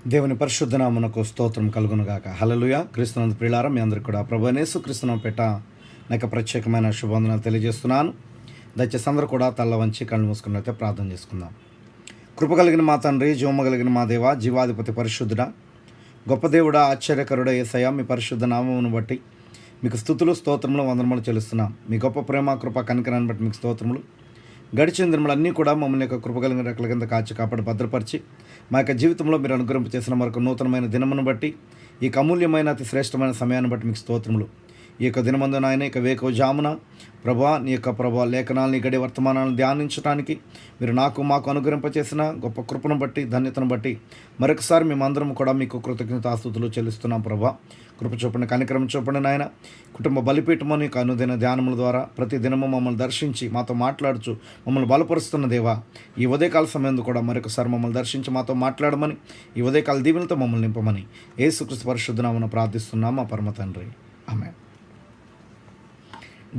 దేవుని పరిశుద్ధ నామమునకు స్తోత్రం కలుగునుగాక. హల్లెలూయా. క్రీస్తునందు ప్రియులారా, మీ అందరికీ కూడా ప్రభువైన యేసుక్రీస్తునామమున పేట నాకు ప్రత్యేకమైన శుభవందనాలు తెలియజేస్తున్నాను. దయచేసి అందరూ కూడా తల్ల వంచి కళ్ళు మూసుకున్నట్లయితే ప్రార్థన చేసుకుందాం. కృప కలిగిన మా తండ్రి, జీవము కలిగిన మా దేవ, జీవాధిపతి పరిశుద్ధుడా, గొప్ప దేవుడా, ఆశ్చర్యకరుడా యేసయ్య, మీ పరిశుద్ధ నామమును బట్టి మీకు స్తుతులు, స్తోత్రములు, వందనములు చెల్లిస్తున్నాం. మీ గొప్ప ప్రేమ, కృప, కనికరాన్ని బట్టి మీకు స్తోత్రములు. గడిచిన దినములన్నీ కూడా మమ్మల్ని యొక్క కృపగలిగిన రెక్కల కింద కాచి కాపాడి భద్రపరిచి మా యొక్క జీవితంలో మీరు అనుగ్రహింప చేసిన మరొక నూతనమైన దినమును బట్టి, ఈ అమూల్యమైన అతి శ్రేష్టమైన సమయాన్ని బట్టి మీకు స్తోత్రములు. ఈ యొక్క దినమందు నాయన ఇక వేకవ జామున ప్రభా, నీ యొక్క ప్రభా లేఖనాలని గడి వర్తమానాలను ధ్యానించడానికి మీరు మాకు అనుగ్రహింప చేసిన గొప్ప కృపను బట్టి, ధన్యతను బట్టి మరొకసారి మేమందరం కూడా మీకు కృతజ్ఞతాస్తుతులు చెల్లిస్తున్నాం. ప్రభా, కృప చూపండి, కనికరం చూపండి నాయన. కుటుంబ బలిపీఠమని అనుదిన ధ్యానముల ద్వారా ప్రతి దినము మమ్మల్ని దర్శించి మాతో మాట్లాడుచు మమ్మల్ని బలపరుస్తున్న దేవా, ఈ ఉదయకాల సమయంలో కూడా మరొకసారి మమ్మల్ని దర్శించి మాతో మాట్లాడమని, ఈ ఉదయకాల దీవెనలతో మమ్మల్ని నింపమని యేసుక్రీస్తు పరిశుద్ధ నామమున ప్రార్థిస్తున్నాం మా పరమ తండ్రి. ఆమేన్.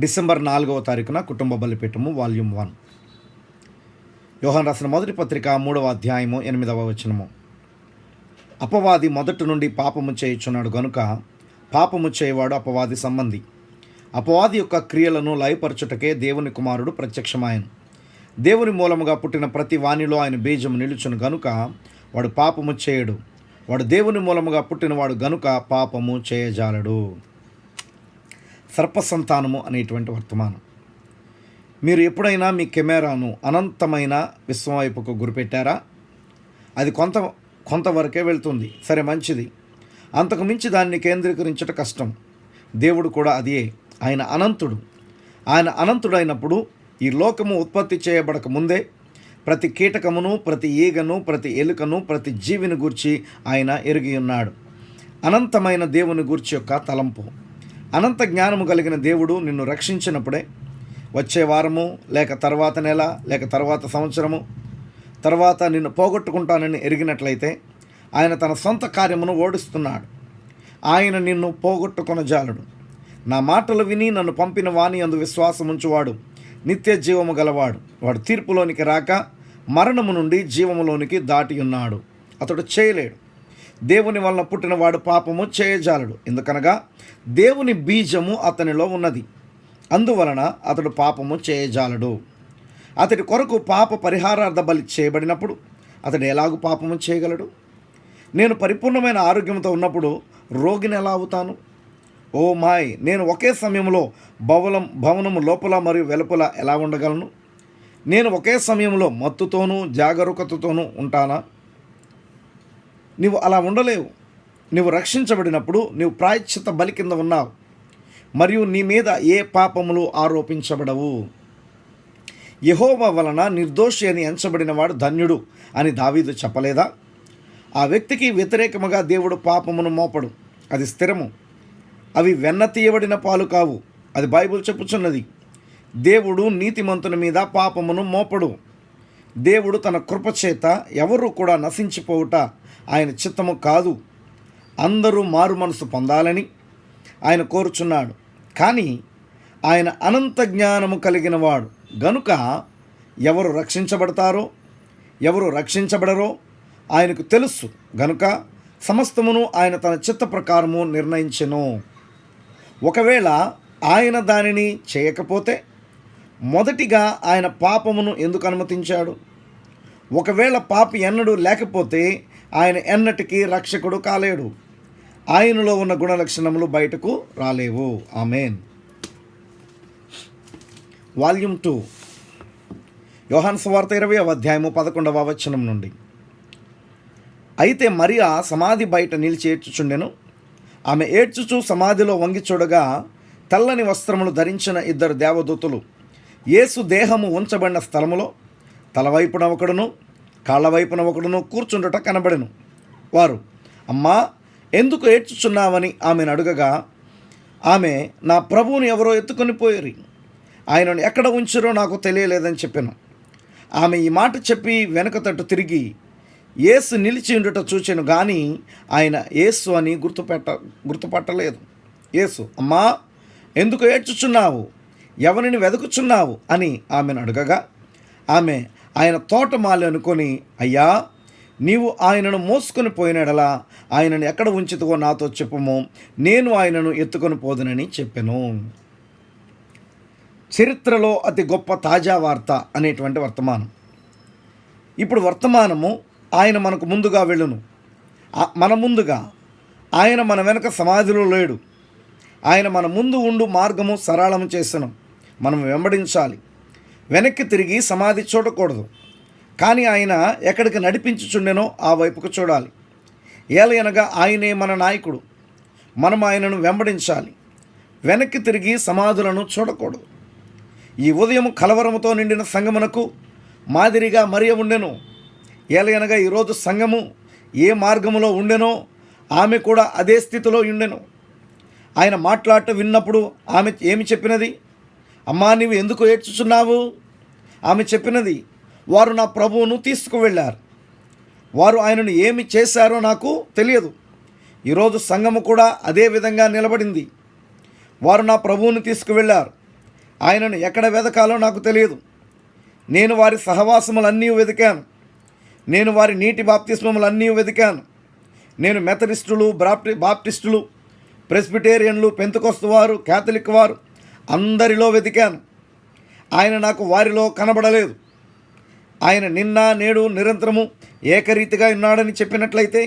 డిసెంబర్ 4వ తారీఖున కుటుంబ బలిపీఠము వాల్యూమ్ 1. యోహాను రాసిన మొదటి పత్రిక 3వ అధ్యాయము 8వ వచనము. అపవాది మొదటి నుండి పాపము చేయుచున్నాడు గనుక పాపము చేయవాడు అపవాది సంబంధి. అపవాది యొక్క క్రియలను లయపరచుటకే దేవుని కుమారుడు ప్రత్యక్షమాయను. దేవుని మూలముగా పుట్టిన ప్రతి వానిలో ఆయన బీజము నిలుచును గనుక వాడు పాపము చేయడు. వాడు దేవుని మూలముగా పుట్టినవాడు గనుక పాపము చేయజాలడు. సర్పసంతానము అనేటువంటి వర్తమానం. మీరు ఎప్పుడైనా మీ కెమెరాను అనంతమైన విశ్వం వైపుకు గురిపెట్టారా? అది కొంతవరకే వెళ్తుంది, సరే మంచిది. అంతకు మించి దాన్ని కేంద్రీకరించడం కష్టం. దేవుడు కూడా అదే. ఆయన అనంతుడు. ఆయన అనంతుడైనప్పుడు ఈ లోకము ఉత్పత్తి చేయబడక ముందే ప్రతి కీటకమును, ప్రతి ఈగను, ప్రతి ఎలుకను, ప్రతి జీవిని గూర్చి ఆయన ఎరిగి ఉన్నాడు. అనంతమైన దేవుని గూర్చి యొక్క తలంపు. అనంత జ్ఞానము కలిగిన దేవుడు నిన్ను రక్షించినప్పుడే వచ్చే వారము, లేక తర్వాత నెల, లేక తర్వాత సంవత్సరము తర్వాత నిన్ను పోగొట్టుకుంటానని ఎరిగినట్లయితే ఆయన తన సొంత కార్యమును ఓడిస్తున్నాడు. ఆయన నిన్ను పోగొట్టుకొనజాలడు. నా మాటలు విని నన్ను పంపిన వాని యందు విశ్వాసముంచువాడు నిత్య జీవము గలవాడు. వాడు తీర్పులోనికి రాక మరణము నుండి జీవములోనికి దాటి ఉన్నాడు. అతడు చేయలేడు. దేవుని వలన పుట్టినవాడు పాపము చేయజాలడు. ఎందుకనగా దేవుని బీజము అతనిలో ఉన్నది. అందువలన అతడు పాపము చేయజాలడు. అతడి కొరకు పాప పరిహారార్థ బలి చేయబడినప్పుడు అతడు ఎలాగూ పాపము చేయగలడు? నేను పరిపూర్ణమైన ఆరోగ్యంతో ఉన్నప్పుడు రోగిని ఎలా అవుతాను? ఓ మాయ్, నేను ఒకే సమయంలో భవనము లోపల మరియు వెలుపల ఎలా ఉండగలను? నేను ఒకే సమయంలో మత్తుతోనూ జాగరూకతతోనూ ఉంటానా? నీవు అలా ఉండలేవు. నువ్వు రక్షించబడినప్పుడు నీవు ప్రాయశ్చిత్త బలి కింద ఉన్నావు మరియు నీ మీద ఏ పాపములు ఆరోపించబడవు. యెహోవా వలన నిర్దోషి అని ఎంచబడిన వాడు ధన్యుడు అని దావీదు చెప్పలేదా? ఆ వ్యక్తికి వ్యతిరేకముగా దేవుడు పాపమును మోపడు. అది స్థిరము. అవి వెన్న తీయబడిన పాలు కావు. అది బైబిల్ చెప్పుచున్నది. దేవుడు నీతిమంతుని మీద పాపమును మోపడు. దేవుడు తన కృపచేత ఎవరు కూడా నశించిపోవుట ఆయన చిత్తము కాదు. అందరూ మారు మనసు పొందాలని ఆయన కోరుచున్నాడు. కానీ ఆయన అనంత జ్ఞానము కలిగిన వాడు గనుక ఎవరు రక్షించబడతారో, ఎవరు రక్షించబడరో ఆయనకు తెలుసు. గనుక సమస్తమును ఆయన తన చిత్త ప్రకారము నిర్ణయించెను. ఒకవేళ ఆయన దానిని చేయకపోతే మొదటిగా ఆయన పాపమును ఎందుకు అనుమతించాడు? ఒకవేళ పాపి ఎన్నడూ లేకపోతే ఆయన ఎన్నటికీ రక్షకుడు కాలేడు. ఆయనలో ఉన్న గుణలక్షణములు బయటకు రాలేవు. ఆమేన్. వాల్యూమ్ 2. యోహాను సువార్త 20వ అధ్యాయము 11వ వచనం నుండి. అయితే మరియా సమాధి బయట నిలిచి ఏడ్చుచుండెను. ఆమె ఏడ్చుచు సమాధిలో వంగి చూడగా తెల్లని వస్త్రములు ధరించిన 2 దేవదూతలు యేసు దేహము ఉంచబడిన స్థలములో తలవైపున ఒకడును కాళ్ళవైపున ఒకడును కూర్చుండుట కనబడెను. వారు, అమ్మా, ఎందుకు ఏడ్చుచున్నావని ఆమెను అడుగగా ఆమె, నా ప్రభువుని ఎవరో ఎత్తుకొని పోయిరి, ఆయనను ఎక్కడ ఉంచిరో నాకు తెలియలేదని చెప్పాను. ఆమె ఈ మాట చెప్పి వెనుక తట్టు తిరిగి యేసు నిలిచి ఉండుట చూచెను కానీ ఆయన యేసు అని గుర్తుపట్టలేదు. యేసు, అమ్మా, ఎందుకు ఏడ్చుచున్నావు? ఎవరిని వెతుకుచున్నావు అని ఆమెను అడగగా ఆమె ఆయన తోటమాలి అనుకొని, అయ్యా, నీవు ఆయనను మోసుకొని పోయినడలా ఆయనను ఎక్కడ ఉంచుతువో నాతో చెప్పుము, నేను ఆయనను ఎత్తుకొని పోదునని చెప్పెను. చరిత్రలో అతి గొప్ప తాజా వార్త అనేటువంటి వర్తమానం. ఇప్పుడు వర్తమానము ఆయన మనకు ముందుగా వెళ్ళును. మన ముందుగా ఆయన మన వెనక సమాధిలో లేడు. ఆయన మన ముందు ఉండు మార్గము సరళము చేసను. మనం వెంబడించాలి. వెనక్కి తిరిగి సమాధి చూడకూడదు. కానీ ఆయన ఎక్కడికి నడిపించుచుండెనో ఆ వైపుకు చూడాలి. ఏలయనగా ఆయనే మన నాయకుడు. మనం ఆయనను వెంబడించాలి. వెనక్కి తిరిగి సమాధులను చూడకూడదు. ఈ ఉదయం కలవరముతో నిండిన సంగమునకు మాదిరిగా మరియ ఉండెను. ఏలయనగా ఈరోజు సంఘము ఏ మార్గములో ఉండెనో ఆమె కూడా అదే స్థితిలో ఉండెను. ఆయన మాట్లాడటం విన్నప్పుడు ఆమె ఏమి చెప్పినది? అమ్మా, నీవు ఎందుకు ఏడ్చుచున్నావు? ఆమె చెప్పినది, వారు నా ప్రభువును తీసుకువెళ్ళారు. వారు ఆయనను ఏమి చేశారో నాకు తెలియదు. ఈరోజు సంఘము కూడా అదే విధంగా నిలబడింది. వారు నా ప్రభువును తీసుకువెళ్ళారు. ఆయనను ఎక్కడ వెదకాలో నాకు తెలియదు. నేను వారి సహవాసములన్నీ వెతికాను. నేను వారి నీటి బాప్తిస్మములన్నీ వెతికాను. నేను మెథడిస్టులు, బాప్టిస్టులు, ప్రెస్బిటేరియన్లు, పెంతెకొస్తు వారు, క్యాథలిక్ వారు అందరిలో వెతికాను. ఆయన నాకు వారిలో కనబడలేదు. ఆయన నిన్న నేడు నిరంతరము ఏకరీతిగా ఉన్నాడని చెప్పినట్లయితే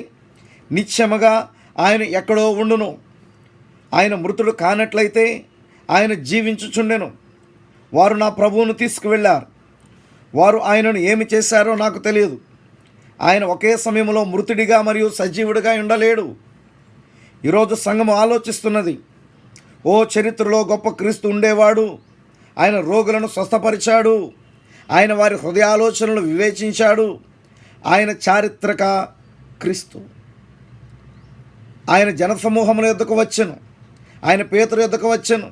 నిశ్చయముగా ఆయన ఎక్కడో ఉండును. ఆయన మృతుడు కానట్లయితే ఆయన జీవించుచుండెను. వారు నా ప్రభువును తీసుకువెళ్ళారు. వారు ఆయనను ఏమి చేశారో నాకు తెలియదు. ఆయన ఒకే సమయంలో మృతుడిగా మరియు సజీవుడిగా ఉండలేడు. ఈరోజు సంఘము ఆలోచిస్తున్నది, ఓ చరిత్రలో గొప్ప క్రీస్తు ఉండేవాడు. ఆయన రోగులను స్వస్థపరిచాడు. ఆయన వారి హృదయాలోచనలు వివేచించాడు. ఆయన చారిత్రక క్రీస్తు. ఆయన జనసమూహముల యొద్దకు వచ్చెను. ఆయన పేతురు యొద్దకు వచ్చెను.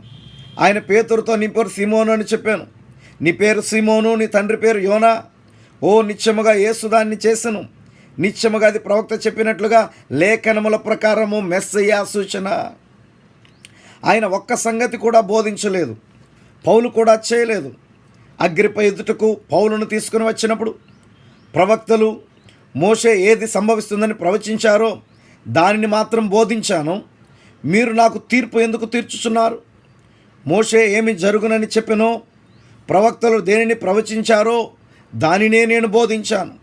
ఆయన పేతురుతో, నీ పేరు సీమోను అని చెప్పాను. నీ పేరు సీమోను, నీ తండ్రి పేరు యోనా. ఓ నిత్యముగా యేసు దాన్ని చేసెను. నిత్యముగా అది ప్రవక్త చెప్పినట్లుగా లేఖనముల ప్రకారము మెస్సయ్య సూచన. ఆయన ఒక్క సంగతి కూడా బోధించలేదు. పౌలు కూడా చేయలేదు. అగ్రిప్ప ఎదుటకు పౌలును తీసుకుని వచ్చినప్పుడు ప్రవక్తలు మోషే ఏది సంభవిస్తుందని ప్రవచించారో దానిని మాత్రం బోధించాను. మీరు నాకు తీర్పు ఎందుకు తీర్చుచున్నారు? మోషే ఏమి జరుగునని చెప్పెనో, ప్రవక్తలు దేనిని ప్రవచించారో దానినే నేను బోధించాను.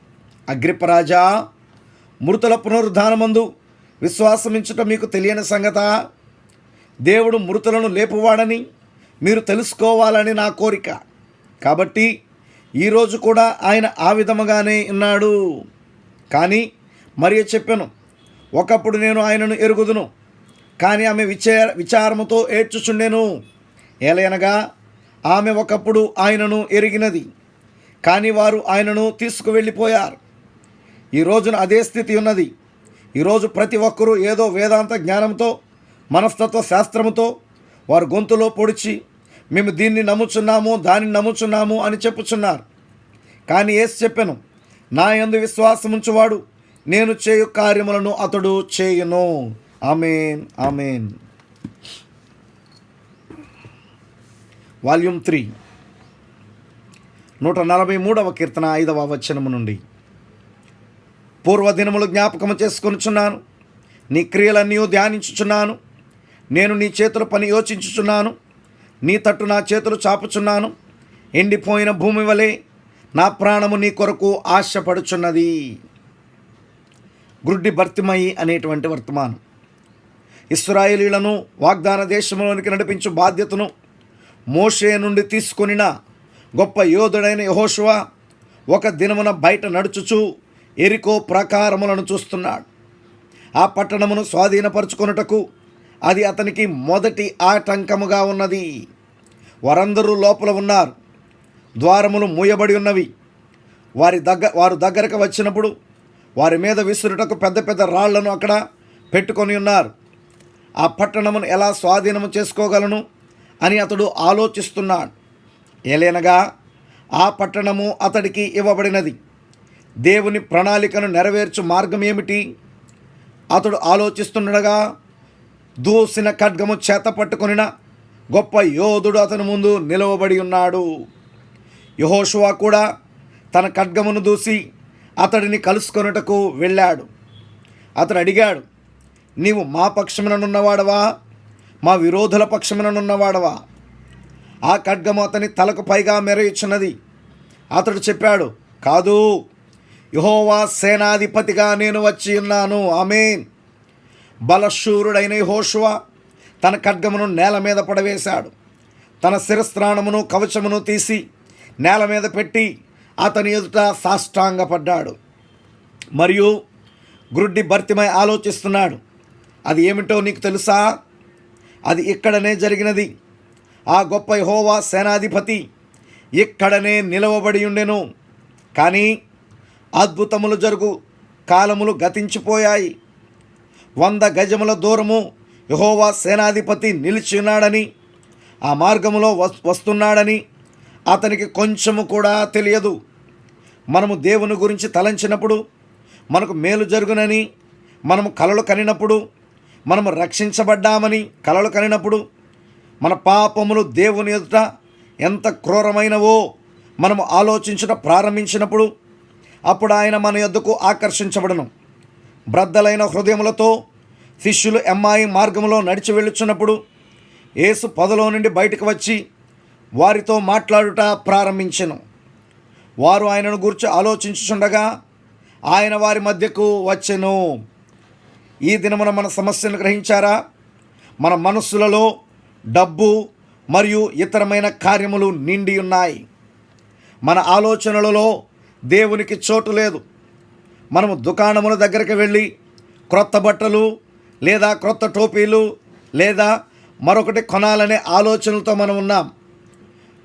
అగ్రిప్పరాజా, మృతుల పునరుద్ధానమందు విశ్వాసమించుట మీకు తెలియని సంగతా? దేవుడు మృతులను లేపువాడని మీరు తెలుసుకోవాలని నా కోరిక. కాబట్టి ఈరోజు కూడా ఆయన ఆ విధముగానే ఉన్నాడు. కానీ మరియ చెప్పెను, ఒకప్పుడు నేను ఆయనను ఎరుగుదును, కానీ ఆమె విచారముతో ఏడ్చుచుండెను. ఏలయనగా ఆమె ఒకప్పుడు ఆయనను ఎరిగినది, కానీ వారు ఆయనను తీసుకువెళ్ళిపోయారు. ఈ రోజున అదే స్థితి ఉన్నది. ఈరోజు ప్రతి ఒక్కరూ ఏదో వేదాంత జ్ఞానంతో, మనస్తత్వ శాస్త్రముతో వారు గొంతులో పొడిచి మేము దీన్ని నమ్ముచున్నాము, దానిని నమ్ముచున్నాము అని చెప్పుచున్నారు. కానీ యేసు చెప్పెను, నా యందు విశ్వాసముంచువాడు నేను చేయు కార్యములను అతడు చేయును. ఆమేన్, ఆమేన్. వాల్యూమ్ 3, 143వ కీర్తన 5వ వచనము నుండి. పూర్వదినములు జ్ఞాపకము చేసుకొనుచున్నాను, నీ క్రియలన్నీ ధ్యానించుచున్నాను. నేను నీ చేతుల పని యోచించుచున్నాను, నీ తట్టు నా చేతులు చాపుచున్నాను. ఎండిపోయిన భూమి వలె నా ప్రాణము నీ కొరకు ఆశపడుచున్నది. గుడ్డి భర్తిమయి అనేటువంటి వర్తమానం. ఇశ్రాయేలీయులను వాగ్దాన దేశంలోనికి నడిపించు బాధ్యతను మోషే నుండి తీసుకొనిన గొప్ప యోధుడైన యెహోషువ ఒక దినమున బయట నడుచుచు ఎరికో ప్రాకారములను చూస్తున్నాడు. ఆ పట్టణమును స్వాధీనపరుచుకొనుటకు అది అతనికి మొదటి ఆటంకముగా ఉన్నది. వారందరూ లోపల ఉన్నారు. ద్వారములు మూయబడి ఉన్నవి. వారు దగ్గరకు వచ్చినప్పుడు వారి మీద విసురుటకు పెద్ద పెద్ద రాళ్లను అక్కడ పెట్టుకొని ఉన్నారు. ఆ పట్టణమును ఎలా స్వాధీనము చేసుకోగలను అని అతడు ఆలోచిస్తున్నాడు. ఏలైనగా ఆ పట్టణము అతడికి ఇవ్వబడినది. దేవుని ప్రణాళికను నెరవేర్చు మార్గం ఏమిటి? అతడు ఆలోచిస్తుండగా దూసిన ఖడ్గము చేత పట్టుకొనిన గొప్ప యోధుడు అతని ముందు నిలవబడి ఉన్నాడు. యెహోషువ కూడా తన ఖడ్గమును దూసి అతడిని కలుసుకొనుటకు వెళ్ళాడు. అతడు అడిగాడు, నీవు మా పక్షముననున్నవాడవా, మా విరోధుల పక్షముననున్నవాడవా? ఆ ఖడ్గము అతని తలకు పైగా మెరయుచున్నది. అతడు చెప్పాడు, కాదు, యెహోవా సేనాధిపతిగా నేను వచ్చి ఉన్నాను. ఆమేన్. బలశూరుడైన యెహోషువ తన ఖడ్గమును నేల మీద పడవేశాడు. తన శిరస్త్రాణమును కవచమును తీసి నేల మీద పెట్టి అతని ఎదుట సాష్టాంగపడ్డాడు. మరియు గ్రుడ్డి భర్తిమై ఆలోచిస్తున్నాడు. అది ఏమిటో నీకు తెలుసా? అది ఇక్కడనే జరిగినది. ఆ గొప్ప యెహోవా సేనాధిపతి ఇక్కడనే నిలవబడి ఉండెను. కానీ అద్భుతములు జరుగు కాలములు గతించిపోయాయి. 100 గజముల దూరము యెహోవా సేనాధిపతి నిలిచి ఉన్నాడని, ఆ మార్గములో వస్తున్నాడని అతనికి కొంచెము కూడా తెలియదు. మనము దేవుని గురించి తలంచినప్పుడు, మనకు మేలు జరుగునని మనము కలలు కనినప్పుడు, మనము రక్షించబడ్డామని కలలు కనినప్పుడు, మన పాపములు దేవుని ఎదుట ఎంత క్రూరమైనవో మనము ఆలోచించడం ప్రారంభించినప్పుడు, అప్పుడు ఆయన మన యొద్దకు ఆకర్షించబడను. బ్రద్దలైన హృదయములతో శిష్యులు ఎమ్మాయి మార్గంలో నడిచి వెళ్ళుచున్నప్పుడు యేసు పొదలో నుండి బయటకు వచ్చి వారితో మాట్లాడుట ప్రారంభించెను. వారు ఆయనను గురించి ఆలోచించుచుండగా ఆయన వారి మధ్యకు వచ్చెను. ఈ దినమున మన సమస్యను గ్రహించారా? మన మనస్సులలో డబ్బు మరియు ఇతరమైన కార్యములు నిండి ఉన్నాయి. మన ఆలోచనలలో దేవునికి చోటు లేదు. మనము దుకాణముల దగ్గరికి వెళ్ళి క్రొత్త బట్టలు లేదా క్రొత్త టోపీలు లేదా మరొకటి కొనాలనే ఆలోచనలతో మనం ఉన్నాం.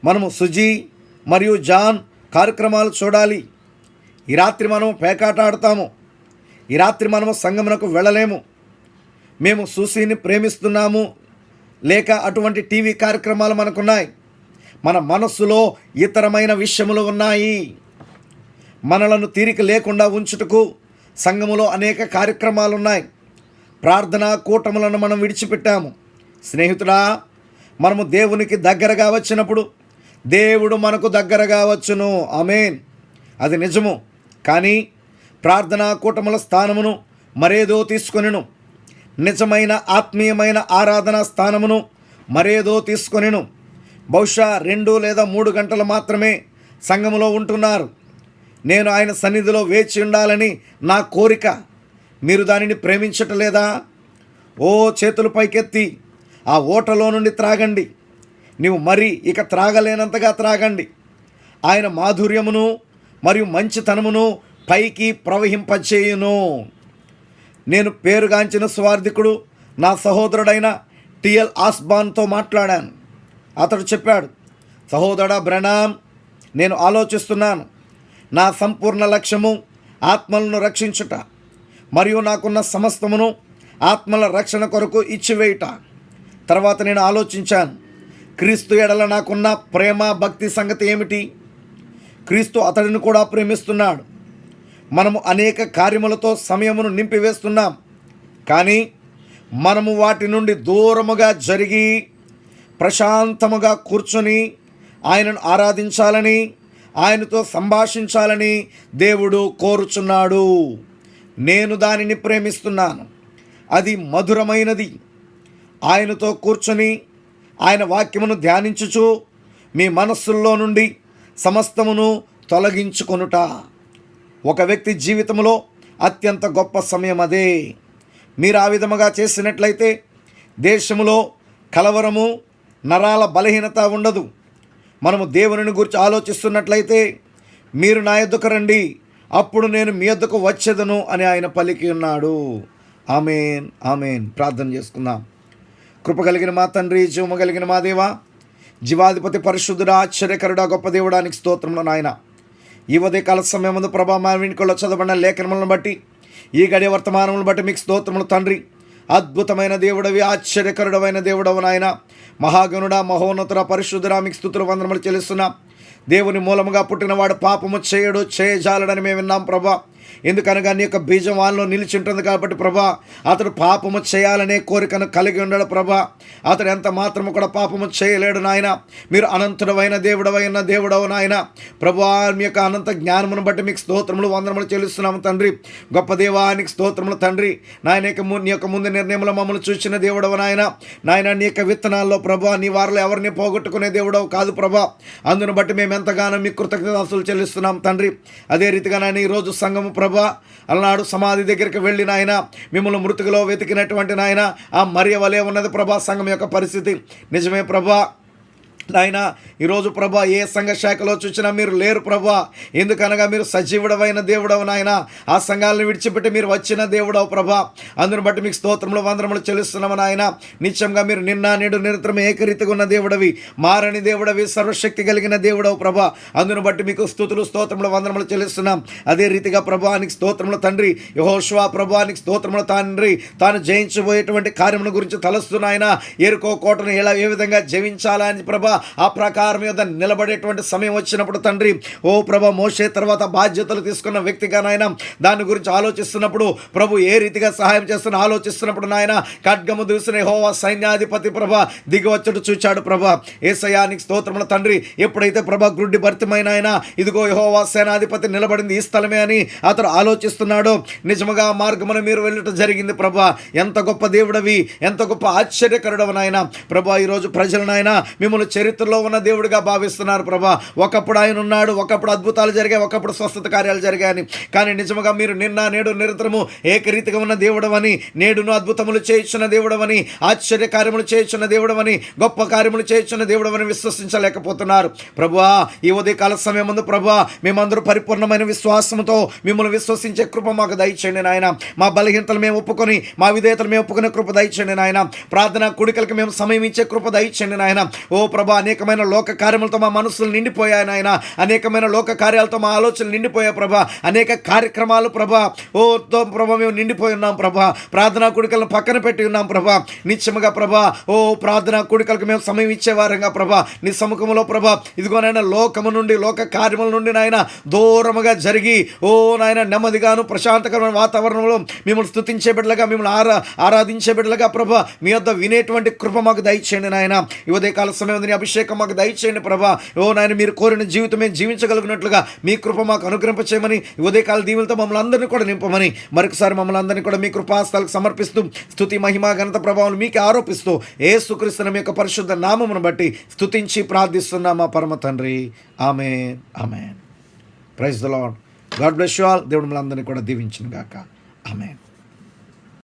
మనము సుజీ మరియు జాన్ కార్యక్రమాలు చూడాలి. ఈ రాత్రి మనము పేకాట ఆడతాము. ఈ రాత్రి మనము సంగమునకు వెళ్ళలేము. మేము సుసీని ప్రేమిస్తున్నాము లేక అటువంటి టీవీ కార్యక్రమాలు మనకున్నాయి. మన మనస్సులో ఇతరమైన విషయములు ఉన్నాయి. మనలను తీరిక లేకుండా ఉంచుటకు సంఘములో అనేక కార్యక్రమాలు ఉన్నాయి. ప్రార్థనా కూటములను మనం విడిచిపెట్టాము. స్నేహితుడా, మనము దేవునికి దగ్గరగా వచ్చినప్పుడు దేవుడు మనకు దగ్గరగా వచ్చును. ఆమేన్. అది నిజము. కానీ ప్రార్థనా కూటముల స్థానమును మరేదో తీసుకొనిను. నిజమైన ఆత్మీయమైన ఆరాధనా స్థానమును మరేదో తీసుకొనిను. బహుశా 2 లేదా 3 గంటలు మాత్రమే సంఘములో ఉంటున్నారు. నేను ఆయన సన్నిధిలో వేచి ఉండాలని నా కోరిక. మీరు దానిని ప్రేమించటలేదా? ఓ చేతులు పైకెత్తి ఆ ఓటలో నుండి త్రాగండి. నీవు మరి ఇక త్రాగలేనంతగా త్రాగండి. ఆయన మాధుర్యమును మరియు మంచితనమును పైకి ప్రవహింపచేయును. నేను పేరుగాంచిన స్వార్థికుడు నా సహోదరుడైన టిఎల్ ఆస్బాన్తో మాట్లాడాను. అతడు చెప్పాడు, సహోదరుడా బ్రనాం, నేను ఆలోచిస్తున్నాను. నా సంపూర్ణ లక్ష్యము ఆత్మలను రక్షించుట మరియు నాకున్న సమస్తమును ఆత్మల రక్షణ కొరకు ఇచ్చివేయుట. తర్వాత నేను ఆలోచించాను, క్రీస్తు ఎడల నాకున్న ప్రేమ భక్తి సంగతి ఏమిటి? క్రీస్తు అతడిని కూడా ప్రేమిస్తున్నాడు. మనము అనేక కార్యములతో సమయమును నింపివేస్తున్నాం. కానీ మనము వాటి నుండి దూరముగా జరిగి ప్రశాంతముగా కూర్చొని ఆయనను ఆరాధించాలని, ఆయనతో సంభాషించాలని దేవుడు కోరుచున్నాడు. నేను దానిని ప్రేమిస్తున్నాను. అది మధురమైనది. ఆయనతో కూర్చొని ఆయన వాక్యమును ధ్యానించుచు మీ మనస్సుల్లో నుండి సమస్తమును తొలగించుకొనుట ఒక వ్యక్తి జీవితంలో అత్యంత గొప్ప సమయం అదే. మీరు ఆ విధముగా చేసినట్లయితే దేశంలో కలవరము, నరాల బలహీనత ఉండదు. మనము దేవుని గురించి ఆలోచిస్తున్నట్లయితే మీరు నా యొద్దకు రండి, అప్పుడు నేను మీ యొద్దకు వచ్చేదను అని ఆయన పలికి ఉన్నాడు. ఆమేన్, ఆమేన్. ప్రార్థన చేసుకుందాం. కృప కలిగిన మా తండ్రి, జీవము కలిగిన మా దేవా, జీవాధిపతి పరిశుద్ధుడా, ఆశ్చర్యకరుడా, గొప్ప దేవుడానికి స్తోత్రములు నాయన. ఈ ఉదయకాల సమయం ముందు ప్రభా మా వెనుకలో చదవబడిన లేఖనములను బట్టి, ఈ గడియ వర్తమానములను బట్టి మీకు స్తోత్రములు తండ్రి. అద్భుతమైన దేవుడవి, ఆశ్చర్యకరుడమైన దేవుడవు నాయన. మహాగణుడా, మహోన్నతుడ, పరిశుద్ధుడా, మీకు స్తుతులు వందనములు చెల్లిస్తున్నాం. దేవుని మూలముగా పుట్టినవాడు పాపము చేయడు, చేయజాలడని మేము విన్నాం ప్రభా. ఎందుకనగా నీ యొక్క బీజం వాళ్ళలో నిలిచి ఉంటుంది కాబట్టి ప్రభా, అతడు పాపము చేయాలనే కోరికను కలిగి ఉన్నాడు ప్రభా. అతడు ఎంత మాత్రము కూడా పాపము చేయలేడు నాయన. మీరు అనంతుడవైన దేవుడవు నాయన. ప్రభా, మీ యొక్క అనంత జ్ఞానమును బట్టి మీకు స్తోత్రములు వందనములు చెల్లిస్తున్నాము తండ్రి. గొప్ప దేవానికి స్తోత్రములు తండ్రి. నాయన నీ యొక్క ముందు నిర్ణయంలో మమ్మల్ని చూసిన దేవుడవు నాయన. నీ యొక్క విత్తనాల్లో ప్రభా, నీ వారిలో ఎవరిని పోగొట్టుకునే దేవుడవు కాదు ప్రభా. అందును బట్టి మేము ఎంతగానో మీ కృతజ్ఞతాస్తులు చెల్లిస్తున్నాం తండ్రి. అదే రీతిగా నాయన ఈరోజు సంఘము ప్రభా, అలనాడు సమాధి దగ్గరికి వెళ్ళి నాయన మిమ్మల్ని మృతుకులో వెతికినటువంటి నాయన ఆ మరియ వలె ఉన్నది ప్రభా సంఘం యొక్క పరిస్థితి. నిజమే ప్రభా నాయన, ఈరోజు ప్రభా ఏ సంఘ శాఖలో చూసినా మీరు లేరు ప్రభా. ఎందుకనగా మీరు సజీవుడవైన దేవుడవు నాయన. ఆ సంఘాలను విడిచిపెట్టి మీరు వచ్చిన దేవుడవు ప్రభా. అందును బట్టి మీకు స్తోత్రములు వందనములు చెల్లిస్తున్నాము నాయన. నిత్యంగా మీరు నిన్న నేడు నిరంతరం ఏకరీతిగా ఉన్న దేవుడవి, మారని దేవుడవి, సర్వశక్తి కలిగిన దేవుడవు ప్రభా. అందును బట్టి మీకు స్తుతులు స్తోత్రములు వందనములు చెల్లిస్తున్నాం. అదే రీతిగా ప్రభానికి స్తోత్రములు తండ్రి. యెహోషువ ప్రభానికి స్తోత్రములు తండ్రి. తాను జయించబోయేటువంటి కార్యముల గురించి తలస్తున్నాయన. ఎరుకో కోటను ఏ విధంగా జయించాలని ప్రభా ఆ ప్రకారం మీద నిలబడేటువంటి సమయం వచ్చినప్పుడు తండ్రి, ఓ ప్రభా, మోషే తర్వాత బాధ్యతలు తీసుకున్న వ్యక్తిగా నాయన దాని గురించి ఆలోచిస్తున్నప్పుడు ప్రభు ఏ రీతిగా సహాయం చేస్తున్న ఆలోచిస్తున్నప్పుడు నాయన ఖడ్గము దూసిన యెహోవా సైన్యాధిపతి ప్రభా దిగివచ్చడు చూచాడు ప్రభా. యేసయ్యానికి స్తోత్రముల తండ్రి. ఎప్పుడైతే ప్రభా గ్రుడ్డి భర్తమైన ఆయన ఇదిగో యెహోవా సేనాధిపతి నిలబడింది ఈ స్థలమే అని అతడు ఆలోచిస్తున్నాడు. నిజముగా మార్గమున మీరు వెళ్ళటం జరిగింది ప్రభా. ఎంత గొప్ప దేవుడవి, ఎంత గొప్ప ఆశ్చర్యకరుడవు నాయన. ప్రభా, ఈరోజు ప్రజలు నాయన మిమ్మల్ని చరిత్రలో ఉన్న దేవుడిగా భావిస్తున్నారు ప్రభా. ఒకప్పుడు ఆయన ఉన్నాడు, ఒకప్పుడు అద్భుతాలు జరిగాయి, ఒకప్పుడు స్వస్థత కార్యాలు జరిగాయని. కానీ నిజముగా మీరు నిన్న నేడు నిరంతరము ఏకరీతిగా ఉన్న దేవుడవని, నేడును అద్భుతములు చేయించిన దేవుడవని, ఆశ్చర్య కార్యములు చేయించిన దేవుడవని, గొప్ప కార్యములు చేయించిన దేవుడవని విశ్వసించలేకపోతున్నారు ప్రభువా. ఈ ఉదయకాల సమయం ముందు ప్రభా మేమందరూ పరిపూర్ణమైన విశ్వాసంతో మిమ్మల్ని విశ్వసించే కృప మాకు దయచేయండి నాయన. మా బలహీనతలు మేము ఒప్పుకొని, మా విధేయతలు మేము ఒప్పుకునే కృప దయచేయండి నాయన. ప్రార్థన కుడికలకు మేము సమయం ఇచ్చే కృప దయచేయండి నాయన. ఓ ప్రభా, అనేకమైన లోక కార్యములతో మా మనసులు నిండిపోయాయి నాయన. అనేకమైన లోక కార్యాలతో మా ఆలోచనలు నిండిపోయాయి ప్రభా. అనేక కార్యక్రమాలు ప్రభా, ప్రభా మేము నిండిపోయి ఉన్నాం ప్రభా. ప్రార్థనా కుడికలను పక్కన పెట్టి ఉన్నాం ప్రభా. నిత్యముగా ప్రభా, ప్రార్థనా కుడికలకు మేము సమయం ఇచ్చేవారంగా ప్రభా నీ సముఖంలో ప్రభా ఇదిగోనైనా లోకము నుండి, లోక కార్యముల నుండి నాయన దూరముగా జరిగి నాయన నెమ్మదిగాను ప్రశాంతకరమైన వాతావరణంలో మిమ్మల్ని స్తుతించే బిడ్డలుగా, మిమ్మల్ని ఆరాధించే బిడ్డలుగా ప్రభా మీ వద్ద వినేటువంటి కృప మాకు దయచేయండి నాయన. ఈ ఉదయకాల సమయం నీ అభిషేకం మాకు దయచేయండి ప్రభా. నాయన మీరు కోరిన జీవితమే జీవించగలిగినట్లుగా మీ కృప మాకు అనుగ్రహింపచేయమని, ఉదయకాల దీవులతో మమ్మల్ని అందరినీ కూడా నింపమని మరొకసారి మమ్మల్ని అందరినీ కూడా మీ కృపాస్థలకు సమర్పిస్తూ స్తుతి మహిమ ఘనత ప్రభావం మీకే ఆరోపిస్తూ యేసుక్రీస్తు మీ యొక్క పరిశుద్ధ నామమును బట్టి స్తుతించి ప్రార్థిస్తున్నాం మా పరమ తండ్రి. ఆమేన్, ఆమేన్. Praise the Lord. God bless you all. దేవుడు మమ్మల్ని అందరినీ కూడా దీవించును గాక. ఆమేన్.